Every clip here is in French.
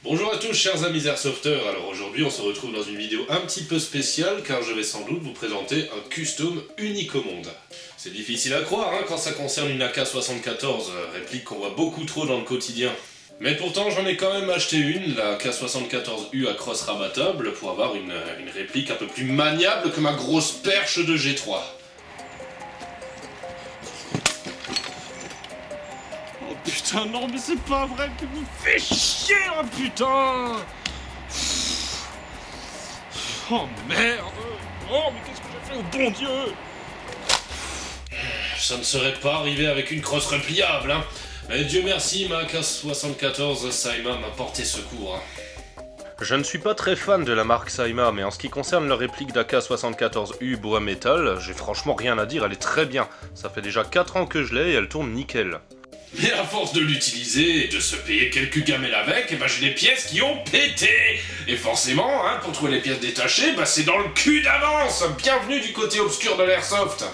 Bonjour à tous chers amis Airsofters, alors aujourd'hui on se retrouve dans une vidéo un petit peu spéciale car je vais sans doute vous présenter un custom unique au monde. C'est difficile à croire quand ça concerne une AK-74, réplique qu'on voit beaucoup trop dans le quotidien. Mais pourtant j'en ai quand même acheté une, la AK-74U à crosse rabattable, pour avoir une réplique un peu plus maniable que ma grosse perche de G3. Oh putain, non mais c'est pas vrai que vous faites chier, oh putain. Oh merde. Oh mais qu'est-ce que j'ai fait au bon Dieu. Ça ne serait pas arrivé avec une crosse repliable, Mais Dieu merci, ma AK-74 Saima m'a porté secours. Je ne suis pas très fan de la marque Saima, mais en ce qui concerne leur réplique d'AK-74U bois métal, j'ai franchement rien à dire, elle est très bien. Ça fait déjà 4 ans que je l'ai et elle tourne nickel. Mais à force de l'utiliser et de se payer quelques gamelles avec, j'ai des pièces qui ont pété. Et forcément, pour trouver les pièces détachées, c'est dans le cul d'avance. Bienvenue du côté obscur de l'airsoft.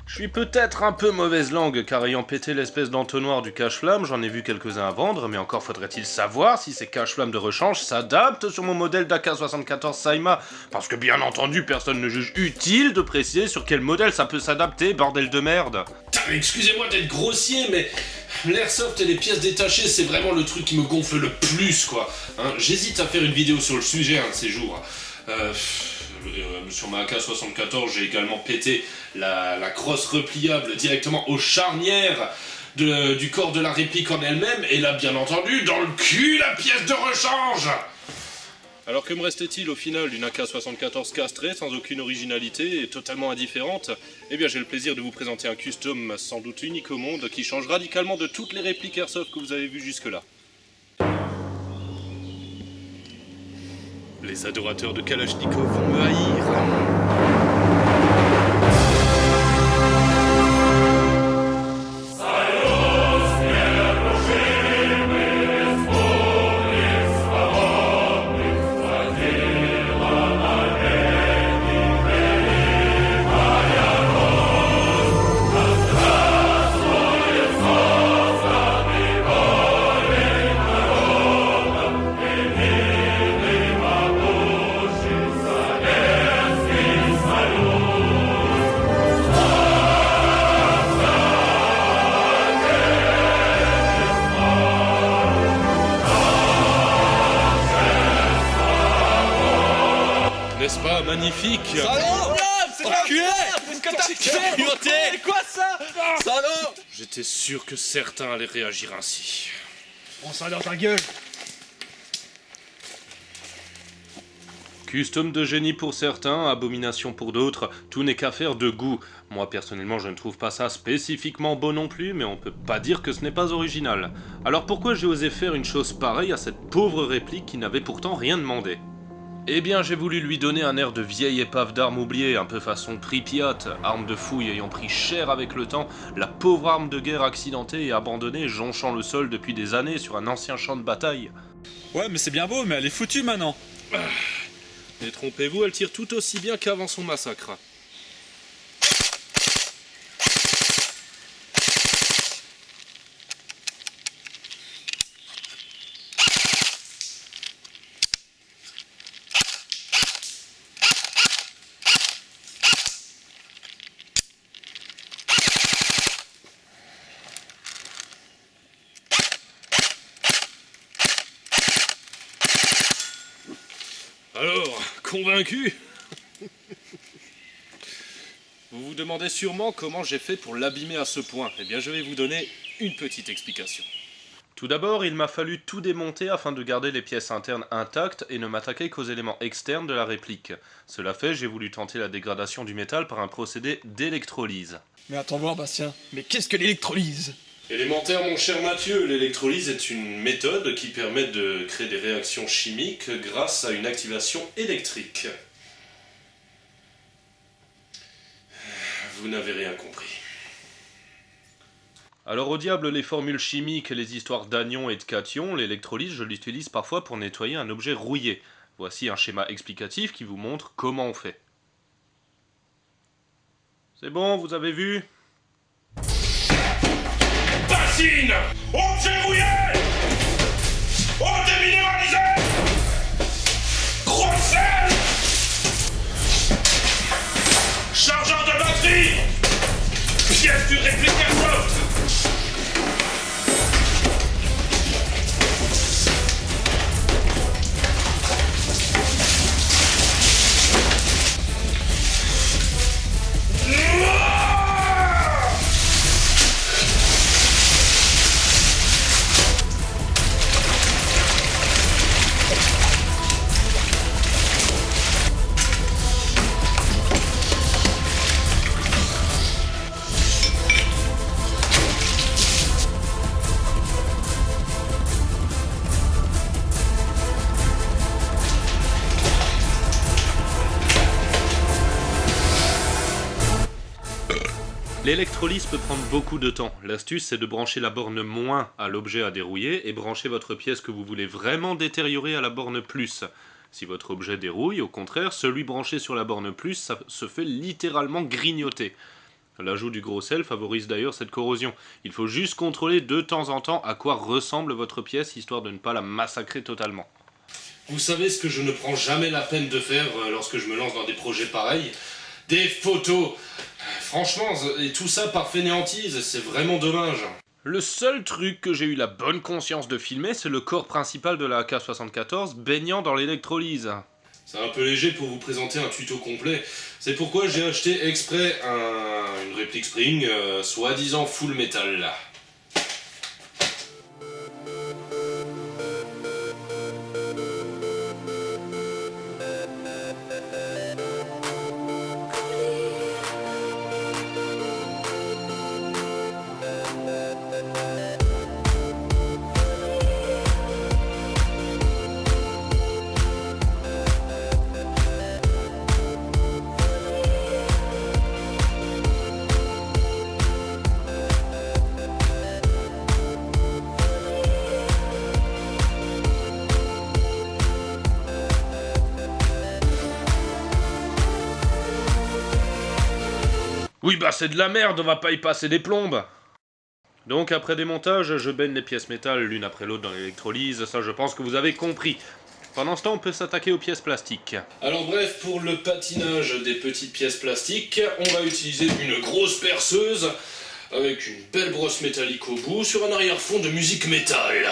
Je suis peut-être un peu mauvaise langue, car ayant pété l'espèce d'entonnoir du cache-flamme, j'en ai vu quelques-uns à vendre, mais encore faudrait-il savoir si ces cache-flammes de rechange s'adaptent sur mon modèle d'AK-74 Saima, parce que bien entendu, personne ne juge utile de préciser sur quel modèle ça peut s'adapter, bordel de merde. Excusez-moi d'être grossier, mais l'airsoft et les pièces détachées, c'est vraiment le truc qui me gonfle le plus, quoi. J'hésite à faire une vidéo sur le sujet un de ces jours. Sur ma AK-74, j'ai également pété la crosse repliable directement aux charnières du corps de la réplique en elle-même, et là, bien entendu, dans le cul, la pièce de rechange. Alors que me restait-il au final d'une AK-74 castrée, sans aucune originalité et totalement indifférente? Eh bien j'ai le plaisir de vous présenter un custom sans doute unique au monde qui change radicalement de toutes les répliques Airsoft que vous avez vues jusque-là. Les adorateurs de Kalachnikov vont me haïr. N'est-ce pas magnifique? Salaud! C'est enculé! Qu'est-ce que t'as fait? C'est quoi ça? Salaud! J'étais sûr que certains allaient réagir ainsi. Prends ça dans ta gueule! Custom de génie pour certains, abomination pour d'autres, tout n'est qu'affaire de goût. Moi personnellement je ne trouve pas ça spécifiquement beau non plus, mais on peut pas dire que ce n'est pas original. Alors pourquoi j'ai osé faire une chose pareille à cette pauvre réplique qui n'avait pourtant rien demandé? Eh bien j'ai voulu lui donner un air de vieille épave d'armes oubliée, un peu façon Pripyat, arme de fouille ayant pris cher avec le temps, la pauvre arme de guerre accidentée et abandonnée jonchant le sol depuis des années sur un ancien champ de bataille. Ouais mais c'est bien beau, mais elle est foutue maintenant. Détrompez-vous, elle tire tout aussi bien qu'avant son massacre. Alors, convaincu? Vous vous demandez sûrement comment j'ai fait pour l'abîmer à ce point. Eh bien, je vais vous donner une petite explication. Tout d'abord, il m'a fallu tout démonter afin de garder les pièces internes intactes et ne m'attaquer qu'aux éléments externes de la réplique. Cela fait, j'ai voulu tenter la dégradation du métal par un procédé d'électrolyse. Mais attends voir Bastien, mais qu'est-ce que l'électrolyse? Élémentaire, mon cher Mathieu, l'électrolyse est une méthode qui permet de créer des réactions chimiques grâce à une activation électrique. Vous n'avez rien compris. Alors au diable les formules chimiques et les histoires d'anions et de cations, l'électrolyse je l'utilise parfois pour nettoyer un objet rouillé. Voici un schéma explicatif qui vous montre comment on fait. C'est bon, vous avez vu? Bassine! Objet rouillé! Eau déminéralisée! L'électrolyse peut prendre beaucoup de temps. L'astuce, c'est de brancher la borne moins à l'objet à dérouiller et brancher votre pièce que vous voulez vraiment détériorer à la borne plus. Si votre objet dérouille, au contraire, celui branché sur la borne plus, ça se fait littéralement grignoter. L'ajout du gros sel favorise d'ailleurs cette corrosion. Il faut juste contrôler de temps en temps à quoi ressemble votre pièce, histoire de ne pas la massacrer totalement. Vous savez ce que je ne prends jamais la peine de faire lorsque je me lance dans des projets pareils? Des photos. Franchement, et tout ça par fainéantise, c'est vraiment dommage. Le seul truc que j'ai eu la bonne conscience de filmer, c'est le corps principal de la AK-74 baignant dans l'électrolyse. C'est un peu léger pour vous présenter un tuto complet. C'est pourquoi j'ai acheté exprès une réplique Spring, soi-disant full metal là. Oui bah c'est de la merde, on va pas y passer des plombes. Donc après démontage, je baigne les pièces métal l'une après l'autre dans l'électrolyse, ça je pense que vous avez compris. Pendant ce temps, on peut s'attaquer aux pièces plastiques. Alors bref, pour le patinage des petites pièces plastiques, on va utiliser une grosse perceuse avec une belle brosse métallique au bout sur un arrière-fond de musique métal.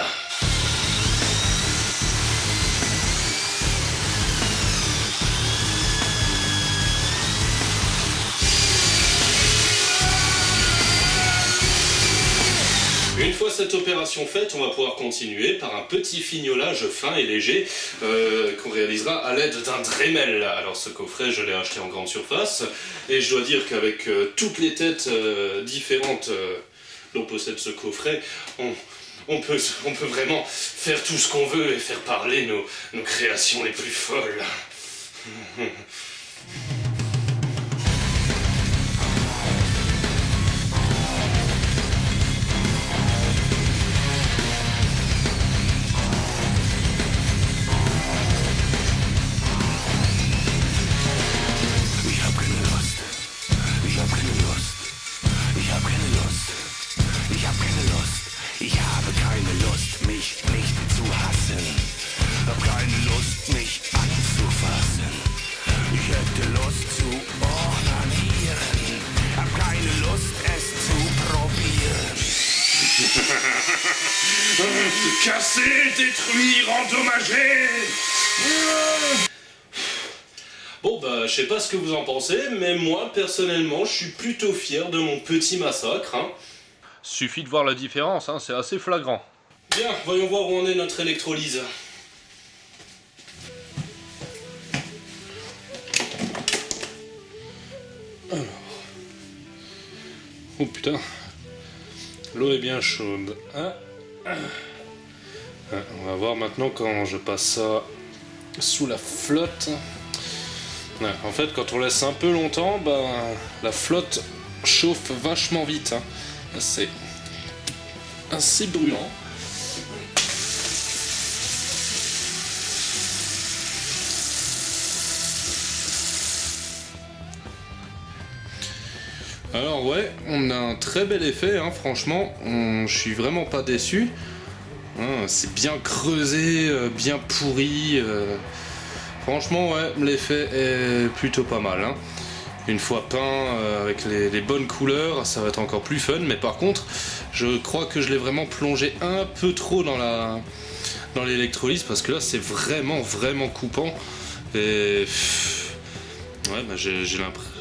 Une fois cette opération faite, on va pouvoir continuer par un petit fignolage fin et léger qu'on réalisera à l'aide d'un Dremel. Alors ce coffret, je l'ai acheté en grande surface et je dois dire qu'avec toutes les têtes différentes dont possède ce coffret, on peut vraiment faire tout ce qu'on veut et faire parler nos créations les plus folles. Casser, détruire, endommager. Bon bah je sais pas ce que vous en pensez, mais moi personnellement je suis plutôt fier de mon petit massacre. Suffit de voir la différence, c'est assez flagrant. Bien, voyons voir où en est notre électrolyse. Alors. Oh putain. L'eau est bien chaude. On va voir maintenant quand je passe ça sous la flotte. En fait, quand on laisse un peu longtemps, la flotte chauffe vachement vite. C'est assez brûlant. Alors ouais, on a un très bel effet, franchement, je suis vraiment pas déçu. C'est bien creusé, bien pourri. Franchement, ouais, l'effet est plutôt pas mal. Une fois peint avec les bonnes couleurs, ça va être encore plus fun. Mais par contre, je crois que je l'ai vraiment plongé un peu trop dans l'électrolyse parce que là, c'est vraiment coupant. Et ouais,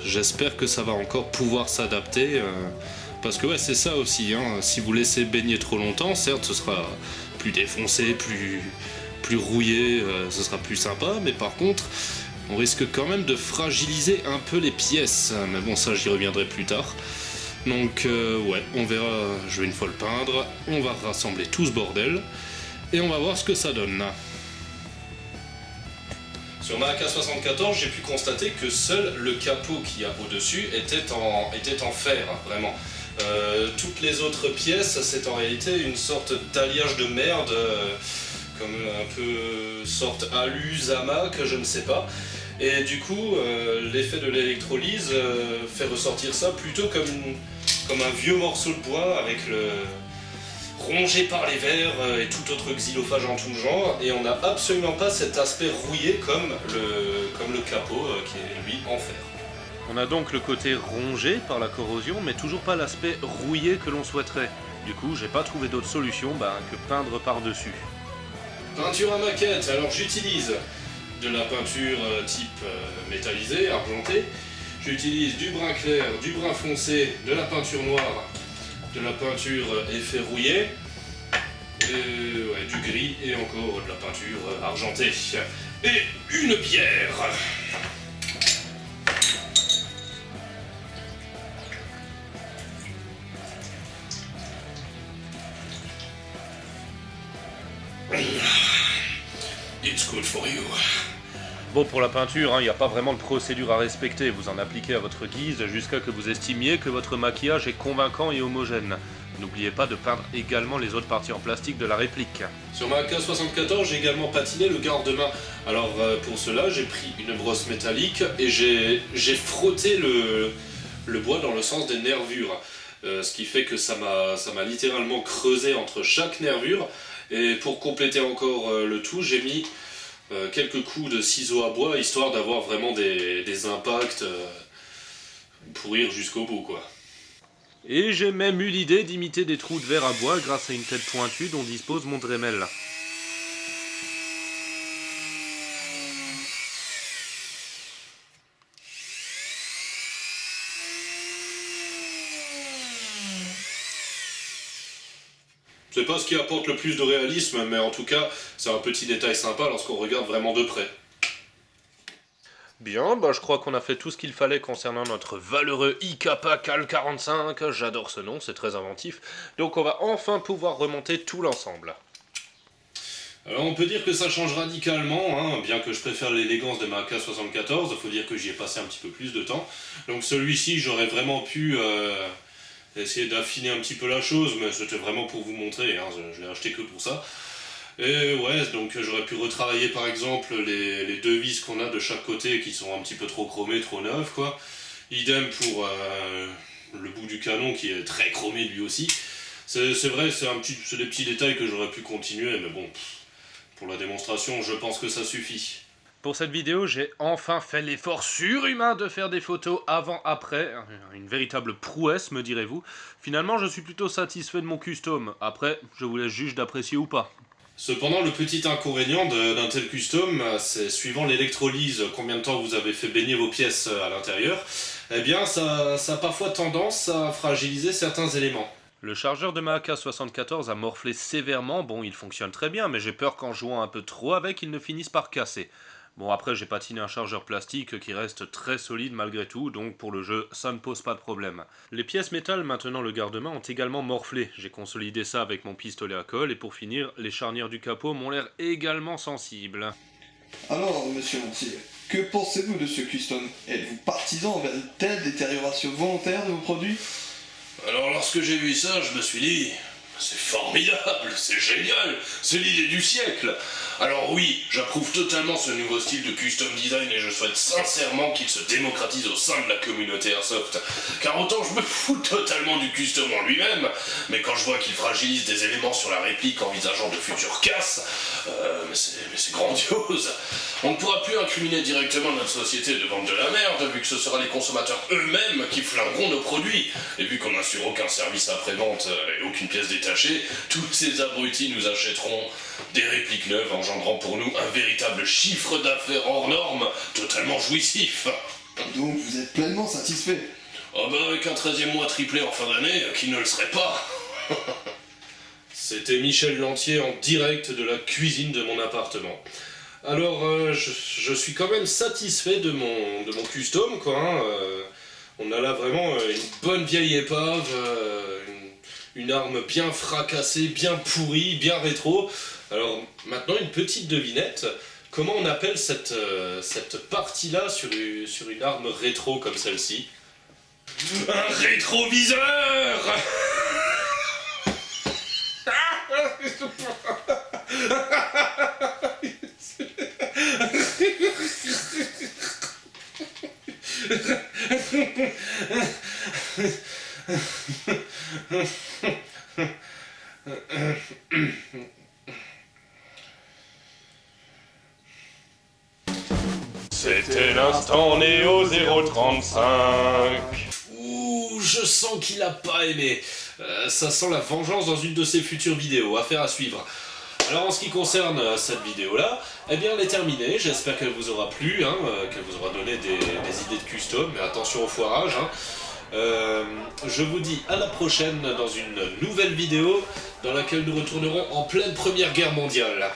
j'espère que ça va encore pouvoir s'adapter. Parce que ouais, c'est ça aussi. Si vous laissez baigner trop longtemps, certes, ce sera plus défoncé, plus rouillé, ce sera plus sympa, mais par contre on risque quand même de fragiliser un peu les pièces, mais bon ça j'y reviendrai plus tard. Donc ouais, on verra, je vais une fois le peindre, on va rassembler tout ce bordel et on va voir ce que ça donne. Sur ma AK-74, j'ai pu constater que seul le capot qu'il y a au-dessus était en fer, vraiment. Toutes les autres pièces, c'est en réalité une sorte d'alliage de merde, comme un peu sorte alu, zamac, je ne sais pas. Et du coup, l'effet de l'électrolyse fait ressortir ça plutôt comme un vieux morceau de bois avec rongé par les vers et tout autre xylophage en tout genre, et on n'a absolument pas cet aspect rouillé comme le capot qui est lui en fer. On a donc le côté rongé par la corrosion, mais toujours pas l'aspect rouillé que l'on souhaiterait. Du coup, j'ai pas trouvé d'autre solution que peindre par-dessus. Peinture à maquette, alors j'utilise de la peinture type métallisée, argentée. J'utilise du brun clair, du brun foncé, de la peinture noire, de la peinture effet rouillé, du gris et encore de la peinture argentée. Et une bière. It's good for you. Bon, pour la peinture, il n'y a pas vraiment de procédure à respecter, vous en appliquez à votre guise jusqu'à que vous estimiez que votre maquillage est convaincant et homogène. N'oubliez pas de peindre également les autres parties en plastique de la réplique. Sur ma AK-74, j'ai également patiné le garde-main. Alors pour cela, j'ai pris une brosse métallique et j'ai frotté le bois dans le sens des nervures. Ce qui fait que ça m'a littéralement creusé entre chaque nervure. Et pour compléter encore le tout, j'ai mis quelques coups de ciseaux à bois, histoire d'avoir vraiment des impacts pourrir jusqu'au bout, quoi. Et j'ai même eu l'idée d'imiter des trous de verre à bois grâce à une tête pointue dont dispose mon Dremel. C'est pas ce qui apporte le plus de réalisme, mais en tout cas, c'est un petit détail sympa lorsqu'on regarde vraiment de près. Bien, je crois qu'on a fait tout ce qu'il fallait concernant notre valeureux IKPA Cal 45, j'adore ce nom, c'est très inventif, donc on va enfin pouvoir remonter tout l'ensemble. Alors on peut dire que ça change radicalement, bien que je préfère l'élégance de ma AK-74, faut dire que j'y ai passé un petit peu plus de temps. Donc celui-ci, j'aurais vraiment pu essayer d'affiner un petit peu la chose, mais c'était vraiment pour vous montrer, je l'ai acheté que pour ça. Et ouais, donc j'aurais pu retravailler par exemple les deux vis qu'on a de chaque côté qui sont un petit peu trop chromées, trop neuves, quoi. Idem pour le bout du canon qui est très chromé lui aussi. C'est vrai, c'est des petits détails que j'aurais pu continuer, mais bon, pour la démonstration, je pense que ça suffit. Pour cette vidéo, j'ai enfin fait l'effort surhumain de faire des photos avant-après, une véritable prouesse me direz-vous. Finalement, je suis plutôt satisfait de mon custom, après, je vous laisse juge d'apprécier ou pas. Cependant, le petit inconvénient d'un tel custom, c'est suivant l'électrolyse, combien de temps vous avez fait baigner vos pièces à l'intérieur, eh bien ça a parfois tendance à fragiliser certains éléments. Le chargeur de ma AK-74 a morflé sévèrement, bon il fonctionne très bien, mais j'ai peur qu'en jouant un peu trop avec, il ne finisse par casser. Bon après j'ai patiné un chargeur plastique qui reste très solide malgré tout, donc pour le jeu ça ne pose pas de problème. Les pièces métal maintenant le garde-main ont également morflé, j'ai consolidé ça avec mon pistolet à colle et pour finir, les charnières du capot m'ont l'air également sensibles. Alors monsieur Montier, que pensez-vous de ce custom? Êtes-vous partisan envers une telle détérioration volontaire de vos produits? Alors lorsque j'ai vu ça, je me suis dit... C'est formidable, c'est génial, c'est l'idée du siècle. Alors oui, j'approuve totalement ce nouveau style de custom design et je souhaite sincèrement qu'il se démocratise au sein de la communauté Airsoft. Car autant je me fous totalement du custom en lui-même, mais quand je vois qu'il fragilise des éléments sur la réplique envisageant de futures casses, mais c'est grandiose. On ne pourra plus incriminer directement notre société de vendre de la merde, vu que ce sera les consommateurs eux-mêmes qui flingueront nos produits. Et vu qu'on n'assure aucun service après-vente et aucune pièce détachée, tous ces abrutis nous achèteront des répliques neuves, engendrant pour nous un véritable chiffre d'affaires hors norme, totalement jouissif. Donc vous êtes pleinement satisfait? Avec un 13e mois triplé en fin d'année, qui ne le serait pas? C'était Michel Lantier en direct de la cuisine de mon appartement. Alors, je suis quand même satisfait de mon custom, quoi. On a là vraiment une bonne vieille épave, une arme bien fracassée, bien pourrie, bien rétro. Alors, maintenant, une petite devinette. Comment on appelle cette partie-là sur une arme rétro comme celle-ci? Un rétroviseur. C'était l'instant Néo 035. Ouh, je sens qu'il a pas aimé. Ça sent la vengeance dans une de ses futures vidéos. Affaire à suivre. Alors en ce qui concerne cette vidéo-là, eh bien elle est terminée. J'espère qu'elle vous aura plu, hein, qu'elle vous aura donné des idées de custom, mais attention au foirage. Hein. Je vous dis à la prochaine dans une nouvelle vidéo dans laquelle nous retournerons en pleine Première Guerre mondiale.